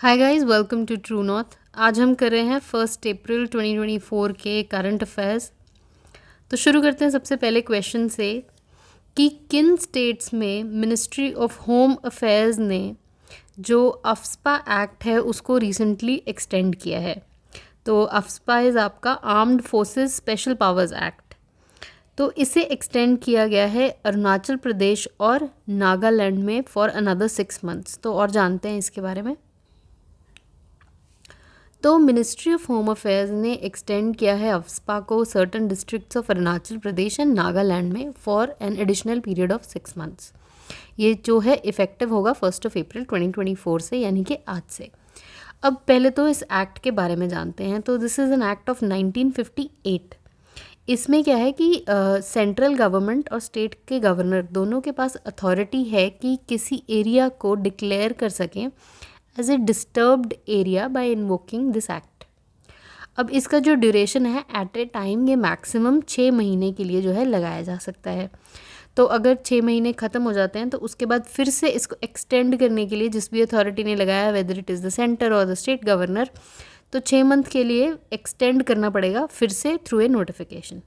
Hi guys, welcome to True North. आज हम कर रहे हैं 1 अप्रैल 2024 के करंट अफेयर्स। तो शुरू करते हैं सबसे पहले क्वेश्चन से कि किन स्टेट्स में मिनिस्ट्री ऑफ होम अफेयर्स ने जो अफ्स्पा एक्ट है उसको रिसेंटली एक्सटेंड किया है। तो अफ्स्पा इज़ आपका armed forces special powers act. तो इसे एक्सटेंड किया गया है अरुणाचल प्रदेश और नागालैंड में फॉर अनदर 6 मंथ्स। तो और जानते हैं इसके बारे में। तो मिनिस्ट्री ऑफ होम अफेयर्स ने एक्सटेंड किया है अफ्स्पा को certain districts of Arunachal Pradesh and Nagaland में for an additional period of 6 months. ये जो है इफेक्टिव होगा 1 अप्रैल 2024 से, यानी कि आज से। अब पहले तो इस एक्ट के बारे में जानते हैं। तो this is an act of 1958। इसमें क्या है कि सेंट्रल गवर्नमेंट और स्टेट के गवर्नर दोनों के पास अथॉरिटी है कि किसी एरिया को डिक्लेयर कर सकें as a disturbed area by invoking this act. अब इसका जो ड्यूरेशन है एट ए टाइम ये मैक्सिमम 6 महीने के लिए जो है लगाया जा सकता है। तो अगर 6 महीने ख़त्म हो जाते हैं तो उसके बाद फिर से इसको एक्सटेंड करने के लिए जिस भी अथॉरिटी ने लगाया, whether it is the centre और द स्टेट गवर्नर, तो 6 मंथ के लिए एक्सटेंड करना पड़ेगा फिर से थ्रू ए नोटिफिकेशन।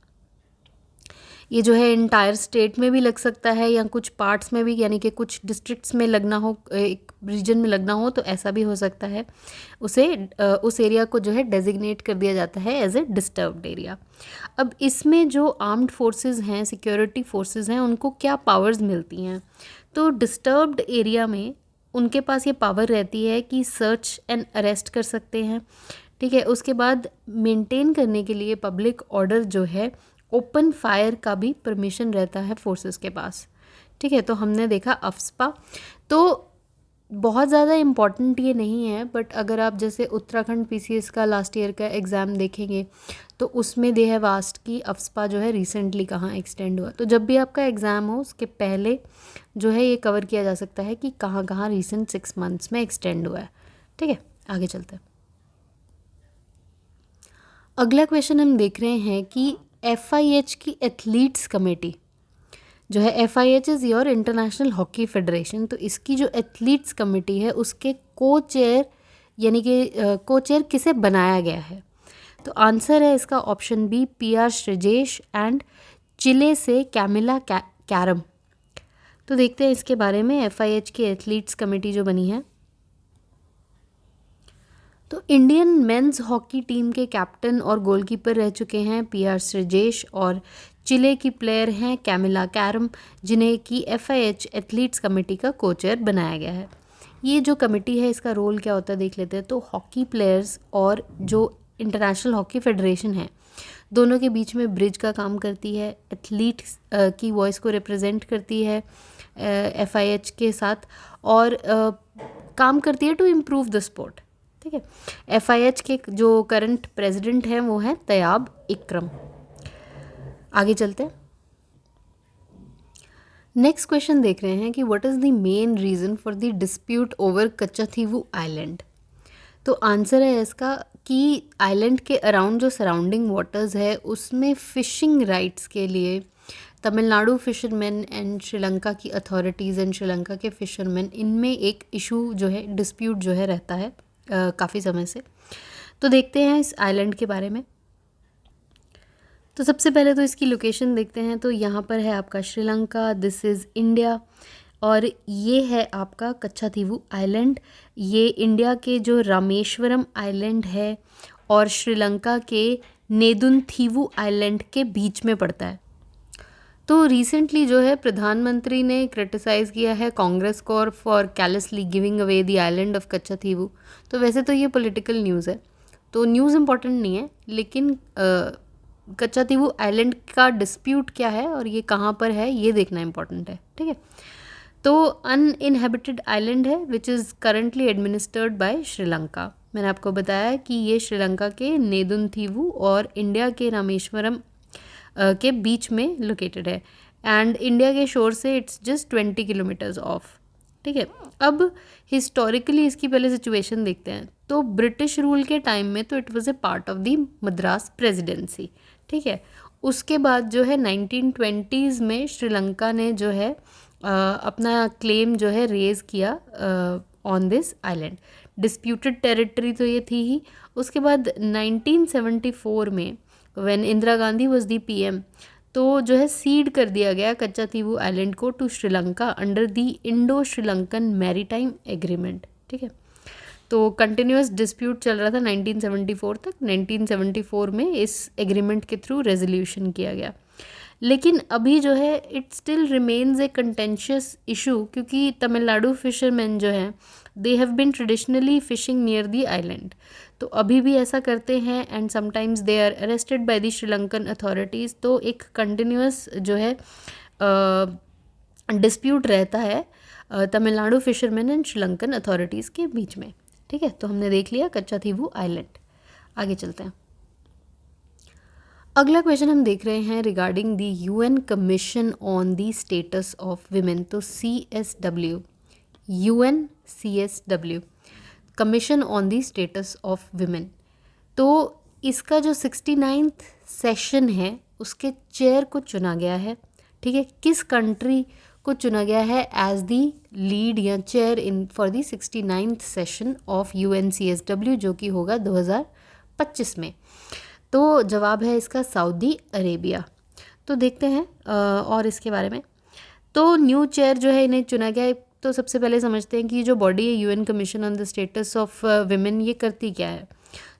ये जो है इंटायर स्टेट में भी लग सकता है या कुछ पार्ट्स में भी, यानी कि कुछ डिस्ट्रिक्ट्स में लगना हो, एक रीजन में लगना हो, तो ऐसा भी हो सकता है। उस एरिया को जो है डेजिग्नेट कर दिया जाता है एज ए डिस्टर्ब्ड एरिया। अब इसमें जो आर्म्ड फोर्सेस हैं, सिक्योरिटी फोर्सेस हैं, उनको क्या पावर्स मिलती हैं? तो डिस्टर्ब्ड एरिया में उनके पास ये पावर रहती है कि सर्च एंड अरेस्ट कर सकते हैं। ठीक है, उसके बाद मेंटेन करने के लिए पब्लिक ऑर्डर जो है, ओपन फायर का भी परमिशन रहता है फोर्सेस के पास। ठीक है, तो हमने देखा अफ्स्पा। तो बहुत ज़्यादा इम्पॉर्टेंट ये नहीं है, बट अगर आप जैसे उत्तराखंड पीसीएस का लास्ट ईयर का एग्ज़ाम देखेंगे तो उसमें दे हैव आस्क्ड कि अफ्स्पा जो है रिसेंटली कहाँ एक्सटेंड हुआ। तो जब भी आपका एग्ज़ाम हो उसके पहले जो है ये कवर किया जा सकता है कि कहाँ कहाँ रिसेंट 6 मंथ्स में एक्सटेंड हुआ है। ठीक है, आगे चलते हैं। अगला क्वेश्चन हम देख रहे हैं कि FIH की एथलीट्स कमेटी जो है, FIH is your international hockey federation, तो इसकी जो एथलीट्स कमेटी है उसके को चेयर यानी कि को चेयर किसे बनाया गया है? तो आंसर है इसका option B, PR Sreejesh and Chile से कैमिला कैरम। तो देखते हैं इसके बारे में। FIH की एथलीट्स कमेटी जो बनी है, तो इंडियन मेंस हॉकी टीम के कैप्टन और गोलकीपर रह चुके हैं PR श्रीजेश, और चिले की प्लेयर हैं कैमिला कैरम, जिन्हें कि FIH एथलीट्स कमेटी का को चेयर बनाया गया है। ये जो कमेटी है इसका रोल क्या होता है देख लेते हैं। तो हॉकी प्लेयर्स और जो इंटरनेशनल हॉकी फेडरेशन है दोनों के बीच में ब्रिज का काम करती है, एथलीट्स की वॉइस को रिप्रेजेंट करती है FIH के साथ, और काम करती है टू इम्प्रूव द स्पोर्ट। ठीक है, FIH के जो करंट प्रेसिडेंट हैं वो हैं तैयाब इकरम। आगे चलते हैं। नेक्स्ट क्वेश्चन देख रहे हैं कि what is the main reason for the dispute over Katchatheevu island. तो आंसर है इसका कि आइलैंड के अराउंड जो सराउंडिंग वाटर्स है उसमें फ़िशिंग राइट्स के लिए तमिलनाडु फिशरमैन एंड श्रीलंका की अथॉरिटीज़ एंड श्रीलंका के फिशरमैन, इनमें एक इशू जो है, डिस्प्यूट जो है रहता है काफ़ी समय से। तो देखते हैं इस आइलैंड के बारे में। तो सबसे पहले तो इसकी लोकेशन देखते हैं। तो यहाँ पर है आपका श्रीलंका, दिस इज़ इंडिया, और ये है आपका कच्चाथीवू आइलैंड। ये इंडिया के जो रामेश्वरम आइलैंड है और श्रीलंका के नेदुनथीवू आइलैंड के बीच में पड़ता है। तो रिसेंटली जो है प्रधानमंत्री ने क्रिटिसाइज़ किया है कांग्रेस को और for कैलेसली giving away the island of Katchatheevu. तो वैसे तो ये पॉलिटिकल न्यूज़ है, तो न्यूज़ इम्पॉर्टेंट नहीं है, लेकिन कच्चाथीवू आइलैंड का डिस्प्यूट क्या है और ये कहाँ पर है ये देखना इम्पॉर्टेंट है। ठीक है, तो अनइनहेबिटेड आइलैंड है which is currently administered by Sri Lanka. मैंने आपको बताया कि ये श्रीलंका के नेदुनथीवू और इंडिया के रामेश्वरम के बीच में लोकेटेड है, एंड इंडिया के शोर से इट्स जस्ट 20 किलोमीटर्स ऑफ। ठीक है, अब हिस्टोरिकली इसकी पहले सिचुएशन देखते हैं। तो ब्रिटिश रूल के टाइम में तो it was a part of the Madras presidency. ठीक है, उसके बाद जो है 1920s में श्रीलंका ने जो है अपना क्लेम जो है रेज़ किया on this island. Disputed territory तो ये थी ही। उसके बाद 1974 में when Indira Gandhi was the PM, तो जो है सीड कर दिया गया कच्चाथीवू आइलैंड को to Sri Lanka under the Indo Sri Lankan maritime agreement. ठीक है, तो कंटिन्यूस डिस्प्यूट चल रहा था 1974 तक। 1974 में इस एग्रीमेंट के थ्रू रेजोल्यूशन किया गया। लेकिन अभी जो है it still remains a contentious issue, क्योंकि तमिलनाडु फिशरमैन जो हैं they have been traditionally fishing near the island, तो अभी भी ऐसा करते हैं and sometimes they are arrested by the Sri Lankan authorities. तो एक कंटिन्यूस जो है डिस्प्यूट रहता है Tamil Nadu fisherman and Sri Lankan authorities के बीच में। ठीक है, तो हमने देख लिया कच्चाथीवू आइलैंड। आगे चलते हैं। अगला क्वेश्चन हम देख रहे हैं regarding the UN commission on the status of women. तो CSW, UN CSW, commission on the status of women. तो इसका जो 69th सेशन है उसके चेयर को चुना गया है। ठीक है, किस कंट्री को चुना गया है एज दी लीड या chair in for the 69th session of UNCSW, जो कि होगा 2025 में। तो जवाब है इसका सऊदी अरेबिया। तो देखते हैं और इसके बारे में। तो न्यू चेयर जो है इन्हें चुना गया है। तो सबसे पहले समझते हैं कि जो बॉडी है UN commission on the status of women, ये करती क्या है।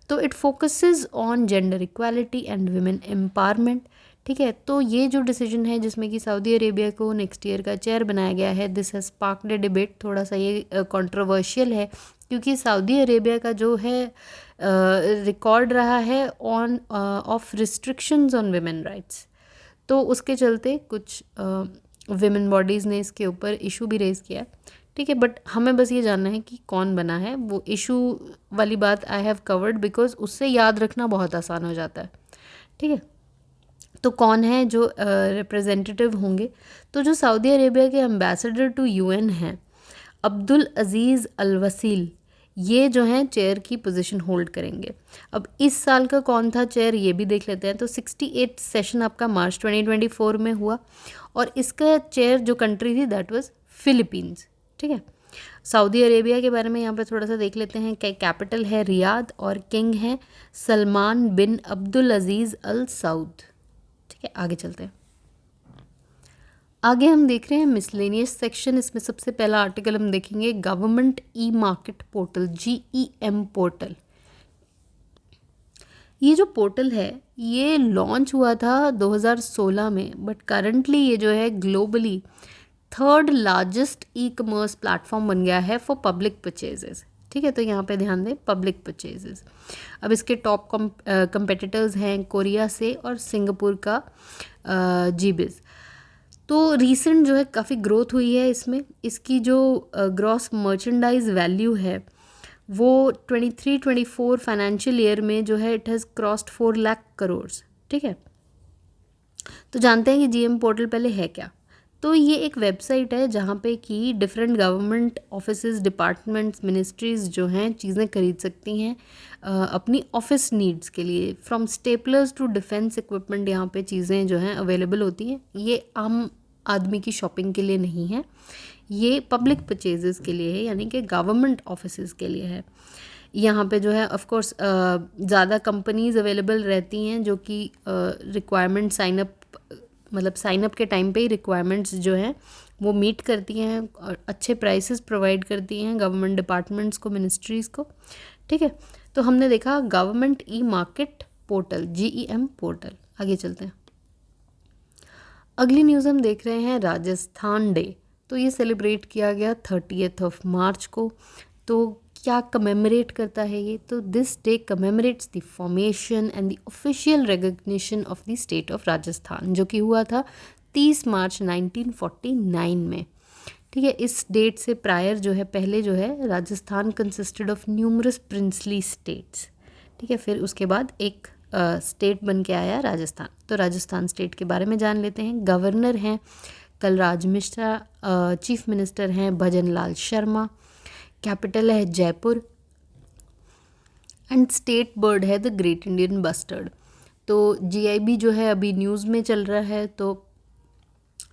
तो it focuses on gender equality and women empowerment. ठीक है, तो ये जो डिसीजन है जिसमें कि सऊदी अरेबिया को नेक्स्ट ईयर का चेयर बनाया गया है, this has sparked A debate. थोड़ा सा ये कंट्रोवर्शियल है, क्योंकि सऊदी अरेबिया का जो है रिकॉर्ड रहा है on off restrictions on women rights. तो उसके चलते कुछ विमेन बॉडीज़ ने इसके ऊपर इशू भी रेज़ किया। ठीक है, बट हमें बस ये जानना है कि कौन बना है। वो इशू वाली बात आई हैव कवर्ड, बिकॉज उससे याद रखना बहुत आसान हो जाता है। ठीक है, तो कौन है जो रिप्रेजेंटेटिव होंगे। तो जो सऊदी अरेबिया के एम्बेसडर टू यूएन हैं अब्दुल अजीज़ अल वसील, ये जो हैं चेयर की पोजीशन होल्ड करेंगे। अब इस साल का कौन था चेयर ये भी देख लेते हैं। तो 68 सेशन आपका मार्च 2024 में हुआ और इसका चेयर जो कंट्री थी दैट वाज फिलीपींस। ठीक है, सऊदी अरेबिया के बारे में यहाँ पे थोड़ा सा देख लेते हैं। कैपिटल है रियाद और किंग है सलमान बिन अब्दुल अजीज़ अल सऊद। ठीक है, आगे चलते हैं। आगे हम देख रहे हैं मिसलेनियस सेक्शन। इसमें सबसे पहला आर्टिकल हम देखेंगे government e market portal, GEM portal. ये जो पोर्टल है ये लॉन्च हुआ था 2016 में, बट करंटली ये जो है globally 3rd largest e commerce platform बन गया है फॉर पब्लिक परचेजेस। ठीक है, तो यहाँ पे ध्यान दें पब्लिक परचेजेस। अब इसके टॉप कंपेटिटर्स हैं कोरिया से और सिंगापुर का जीबिज। तो रीसेंट जो है काफ़ी ग्रोथ हुई है इसमें। इसकी जो ग्रॉस मर्चेंडाइज वैल्यू है वो 23-24 फाइनेंशियल ईयर में जो है it has crossed 4 lakh crore. ठीक है, तो जानते हैं कि GM पोर्टल पहले है क्या। तो ये एक वेबसाइट है जहाँ पे कि different government offices, departments, ministries जो हैं चीज़ें खरीद सकती हैं अपनी ऑफिस नीड्स के लिए। From staplers to defence equipment यहाँ पे चीज़ें जो हैं अवेलेबल होती हैं। ये आम आदमी की शॉपिंग के लिए नहीं है, ये पब्लिक परचेजेस के लिए है, यानी कि गवर्नमेंट ऑफिसेज के लिए है। यहाँ पे जो है ऑफ कोर्स ज़्यादा कंपनीज अवेलेबल रहती हैं जो कि रिक्वायरमेंट साइन अप के टाइम पे ही रिक्वायरमेंट्स जो हैं वो मीट करती हैं और अच्छे प्राइसेस प्रोवाइड करती हैं गवर्नमेंट डिपार्टमेंट्स को, मिनिस्ट्रीज़ को। ठीक है, तो हमने देखा government e market portal, GEM portal. आगे चलते हैं। अगली न्यूज़ हम देख रहे हैं राजस्थान डे। तो ये सेलिब्रेट किया गया 30 मार्च को। तो क्या कमेमोरेट करता है ये। तो this day commemorates the formation and the official recognition of the state of Rajasthan, जो कि हुआ था 30 मार्च 1949 में। ठीक है, इस डेट से प्रायर जो है पहले जो है Rajasthan consisted of numerous princely states. ठीक है, फिर उसके बाद एक स्टेट बन के आया राजस्थान। तो राजस्थान स्टेट के बारे में जान लेते हैं। गवर्नर हैं कलराज मिश्रा, चीफ मिनिस्टर हैं भजन लाल शर्मा, कैपिटल है जयपुर एंड स्टेट बर्ड है द ग्रेट इंडियन बस्टर्ड। तो GIB जो है अभी न्यूज़ में चल रहा है, तो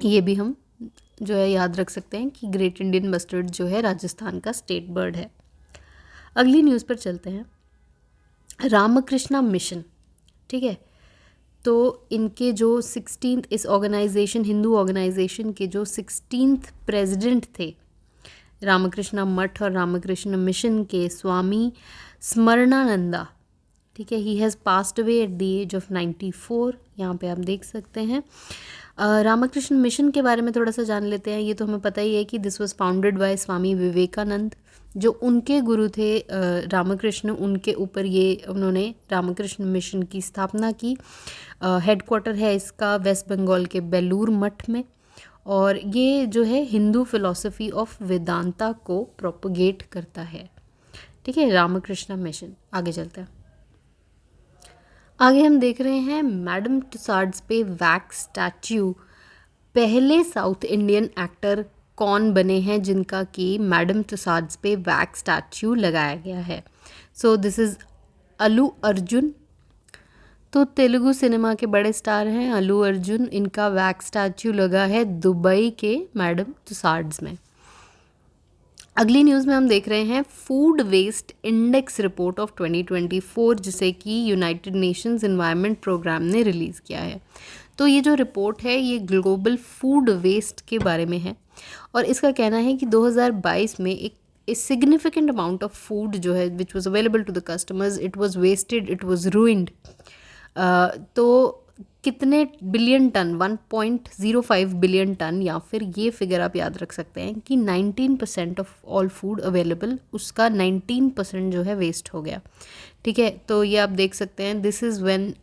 ये भी हम जो है याद रख सकते हैं कि ग्रेट इंडियन बस्टर्ड जो है राजस्थान का स्टेट बर्ड है। अगली न्यूज़ पर चलते हैं। रामकृष्णा मिशन, ठीक है, तो इनके जो 16th इस ऑर्गेनाइजेशन, हिंदू ऑर्गेनाइजेशन के जो 16th प्रेसिडेंट थे रामकृष्णा मठ और रामकृष्ण मिशन के, स्वामी स्मरणानंदा, ठीक है, he has passed away at the age of 94। यहाँ पे आप देख सकते हैं। रामकृष्ण मिशन के बारे में थोड़ा सा जान लेते हैं। ये तो हमें पता ही है कि this was founded by Swami Vivekananda, जो उनके गुरु थे रामकृष्ण, उनके ऊपर ये उन्होंने रामकृष्ण मिशन की स्थापना की। हेडक्वार्टर है इसका वेस्ट बंगाल के बेलूर मठ में, और ये जो है हिंदू फिलॉसफी ऑफ वेदांता को प्रोपगेट करता है, ठीक है, रामकृष्ण मिशन। आगे चलते हैं। आगे हम देख रहे हैं मैडम तुसाड्स पे वैक्स स्टैच्यू। पहले साउथ इंडियन एक्टर कौन बने हैं जिनका कि मैडम तुसाड्स पे वैक्स स्टैच्यू लगाया गया है? So this is Allu Arjun. तो तेलुगु सिनेमा के बड़े स्टार हैं अल्लू अर्जुन। इनका वैक्स स्टैच्यू लगा है दुबई के मैडम तुसाड्स में। अगली न्यूज़ में हम देख रहे हैं food waste index report of 2024, जिसे कि यूनाइटेड नेशंस एनवायरनमेंट प्रोग्राम ने रिलीज़ किया है। तो ये जो रिपोर्ट है ये ग्लोबल फूड वेस्ट के बारे में है, और इसका कहना है कि 2022 में एक सिग्निफिकेंट अमाउंट ऑफ फूड जो है which was available to the customers, it was wasted, it was ruined. तो कितने बिलियन टन, 1.05 बिलियन टन, या फिर ये फिगर आप याद रख सकते हैं कि 19% ऑफ ऑल फूड अवेलेबल, उसका 19% जो है वेस्ट हो गया, ठीक है। तो ये आप देख सकते हैं, this is when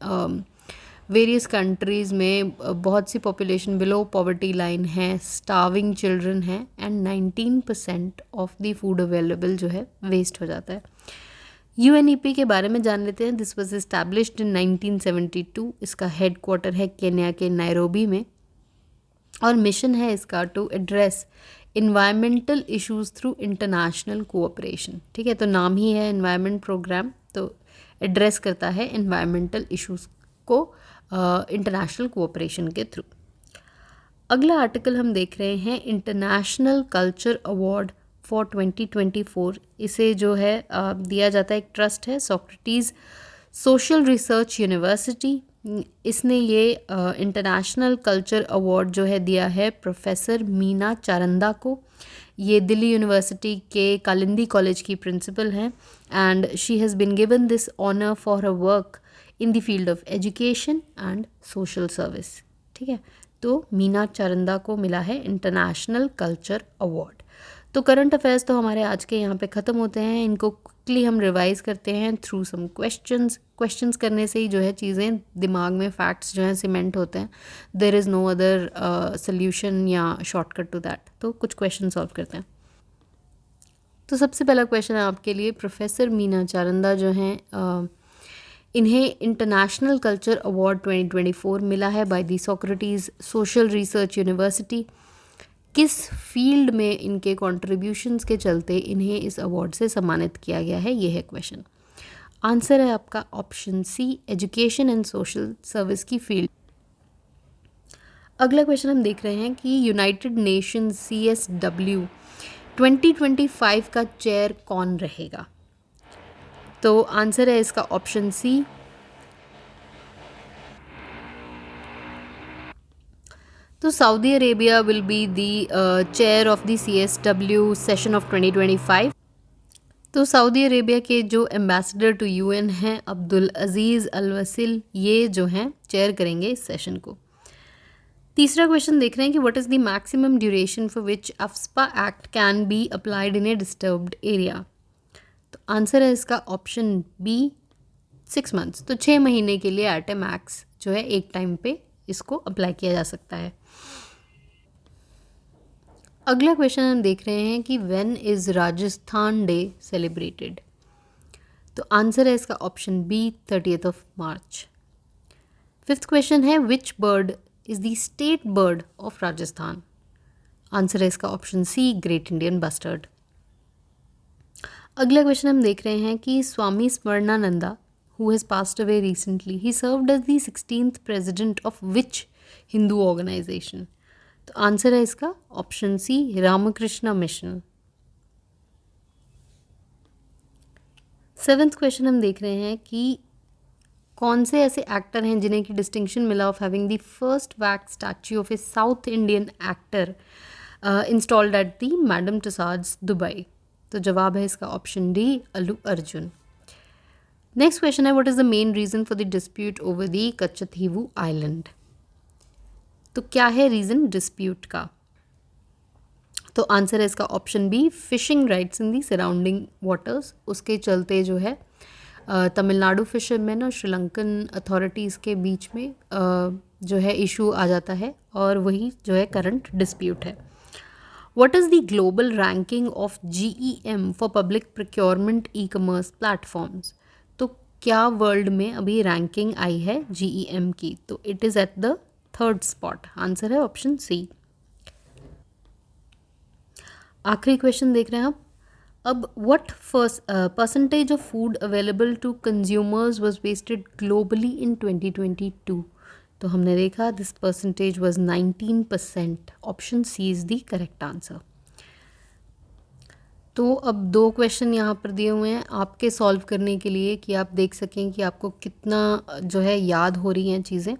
various countries में बहुत सी पॉपुलेशन बिलो पॉवर्टी लाइन है, स्टार्विंग चिल्ड्रन हैं, and 19% of the food available जो है वेस्ट हो जाता है। UNEP के बारे में जान लेते हैं। This was established in 1972। इसका हेडक्वार्टर है केन्या के नैरोबी में, और मिशन है इसका to address environmental issues through international cooperation, ठीक है। तो नाम ही है एनवायरनमेंट प्रोग्राम, तो एड्रेस करता है इन्वायरमेंटल इश्यूज को इंटरनेशनल कोऑपरेशन के थ्रू। अगला आर्टिकल हम देख रहे हैं इंटरनेशनल कल्चर अवार्ड फॉर 2024। इसे जो है दिया जाता है, एक ट्रस्ट है सोक्रेटिस सोशल रिसर्च यूनिवर्सिटी, इसने ये इंटरनेशनल कल्चर अवार्ड जो है दिया है प्रोफेसर मीना चारंदा को। ये दिल्ली यूनिवर्सिटी के कालिंदी कॉलेज की प्रिंसिपल हैं, and she has been given this honour for her work in the field of education and social service, ठीक है। तो मीना चारंदा को मिला है इंटरनेशनल कल्चर अवार्ड। तो करंट अफेयर्स तो हमारे आज के यहाँ पे ख़त्म होते हैं। इनको क्विकली हम रिवाइज करते हैं थ्रू सम क्वेश्चंस करने से ही जो है चीज़ें दिमाग में, फैक्ट्स जो हैं सीमेंट होते हैं। There is no other solution या शॉर्टकट टू दैट। तो कुछ क्वेश्चन सॉल्व करते हैं। तो सबसे पहला क्वेश्चन है आपके लिए, प्रोफेसर मीना चारंदा जो हैं इन्हें इंटरनेशनल कल्चर अवार्ड 2024 मिला है by the Socrates social research university. किस फील्ड में इनके कॉन्ट्रीब्यूशंस के चलते इन्हें इस अवार्ड से सम्मानित किया गया है, ये है क्वेश्चन। आंसर है आपका option C, education and social service की फील्ड। अगला क्वेश्चन हम देख रहे हैं कि यूनाइटेड नेशंस CSW 2025 का चेयर कौन रहेगा? तो आंसर है इसका ऑप्शन सी, तो Saudi Arabia will be the chair of the CSW session of 2025। तो सऊदी अरेबिया के जो एम्बेसडर टू UN हैं अब्दुल अजीज़ अल वसील, ये जो हैं चेयर करेंगे इस सेशन को। तीसरा क्वेश्चन देख रहे हैं कि what is the maximum duration for which AFSPA act can be applied in a disturbed area? तो आंसर है इसका ऑप्शन बी, 6 मंथ्स। तो 6 महीने के लिए एट ए मैक्स जो है एक टाइम पे इसको अप्लाई किया जा सकता है। अगला क्वेश्चन हम देख रहे हैं कि when is Rajasthan day celebrated? तो आंसर है इसका option B, 30 March. Fifth question है which bird is the state bird of Rajasthan? Answer है इसका option C, great Indian bustard. अगला क्वेश्चन हम देख रहे हैं कि Swami Smaranananda who has passed away recently, he served as the 16th president of which Hindu organization? तो आंसर है इसका option C, Ramakrishna Mission. 7th question हम देख रहे हैं कि कौन से ऐसे एक्टर हैं जिन्हें की डिस्टिंक्शन मिला of having the first wax statue of a South Indian actor installed at the Madame Tussauds Dubai. तो जवाब है इसका option D, Allu Arjun. Next question है, what is the main reason for the dispute over the Katchatheevu island. तो क्या है reason dispute का? तो आंसर है इसका option B, fishing rights in the surrounding waters. उसके चलते जो है तमिलनाडु फिशरमैन और श्रीलंकन अथॉरिटीज़ के बीच में जो है इशू आ जाता है और वही जो है करंट डिस्प्यूट है। What is the global ranking of GEM for public procurement e commerce platforms. तो क्या वर्ल्ड में अभी रैंकिंग आई है GEM की? तो it is at the 3rd spot. Answer है ऑप्शन सी। आखिरी क्वेश्चन देख रहे हैं हम। अब what percentage of food available to consumers was wasted globally in 2022। तो हमने देखा this percentage was 19%। Option C is the correct answer. तो अब 2 क्वेश्चन यहाँ पर दिए हुए हैं आपके सॉल्व करने के लिए कि आप देख सकें कि आपको कितना जो है याद हो रही हैं चीज़ें।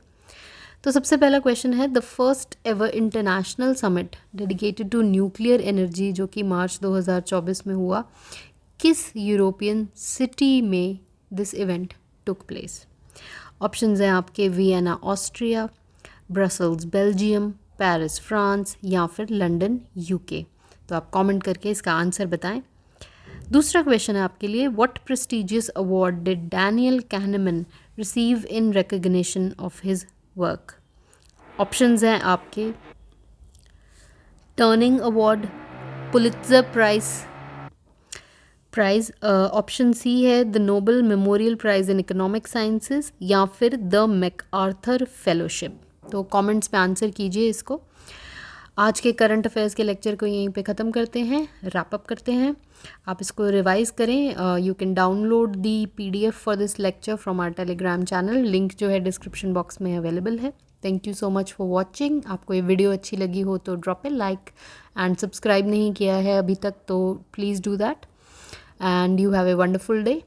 तो सबसे पहला क्वेश्चन है, the first ever international summit dedicated to nuclear energy जो कि मार्च 2024 में हुआ, किस यूरोपियन सिटी में this event took place? Options हैं आपके, Vienna Austria, Brussels Belgium, Paris France या फिर लंदन UK। तो आप कमेंट करके इसका आंसर बताएं। दूसरा क्वेश्चन है आपके लिए, what prestigious award did Daniel Kahneman receive in recognition of his work? Options हैं आपके, Turing award, Pulitzer prize, option C है the Nobel memorial prize in economic sciences या फिर द मैकआर्थर फेलोशिप। तो कमेंट्स में आंसर कीजिए इसको। आज के करंट अफेयर्स के लेक्चर को यहीं पे ख़त्म करते हैं, रैप अप करते हैं। आप इसको रिवाइज़ करें। You can download the PDF for this lecture from our Telegram channel. Link जो है डिस्क्रिप्शन बॉक्स में अवेलेबल है। Thank you so much for watching. आपको ये वीडियो अच्छी लगी हो तो drop a like and subscribe नहीं किया है अभी तक तो please do that and you have a wonderful day.